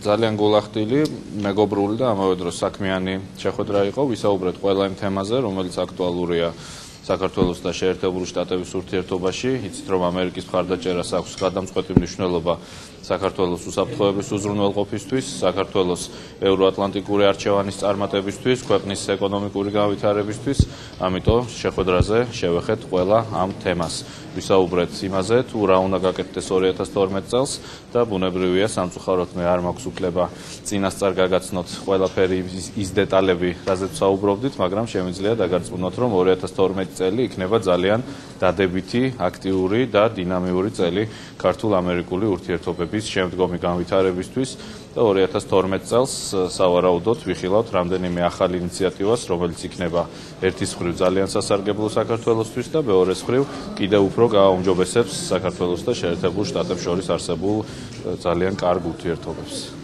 ძალიან გულახდილი, მეგობრული და ამავე დროს საქმიანი შეხვედრა იყო. ვისაუბრეთ ყველა იმ თემაზე, რომელიც აქტუალურია საქართველოს და შეერთებული შტატების ურთიერთობაში. იცით, რომ ამერიკის მხარდაჭერას აქვს გადამწყვეტი მნიშვნელობა საქართველოს უსაფრთხოების უზრუნველყოფისთვის, საქართველოს ევროატლანტიკური არჩევანის წარმატებისთვის, ქვეყნის ეკონომიკური განვითარებისთვის. ამიტომ შეხვედრაზე შევეხეთ ყველა ამ თემას. ვისაუბრეთ იმაზე, თუ რა უნდა გაკეთდეს 2012 წელს და ბუნებრივია, სამწუხაროდ მე არ მაქვს უფლება წინასწარ გაგაცნოთ ყველაფერი ის დეტალები, რაზეც ვსაუბრობდით, მაგრამ შემიძლია დაგარწმუნოთ, რომ 2012 წელი იქნება ძალიან დადებითი, აქტიური და დინამიური წელი ქართულ-ამერიკული ურთიერთობების შემდგომი განვითარებისთვის და 2012 წელს სავარაუდოდ ვიხილავთ რამდენიმე ახალ ინიციატივას, რომელიც იქნება ერთის მხრივ ძალიან სასარგებლო საქართველოსთვის და მეორეს მხრივ კიდევ უფრო გააუმჯობესებს საქართველოს და შეერთებულ შტატებს შორის არსებულ ძალიან კარგ ურთიერთობებს.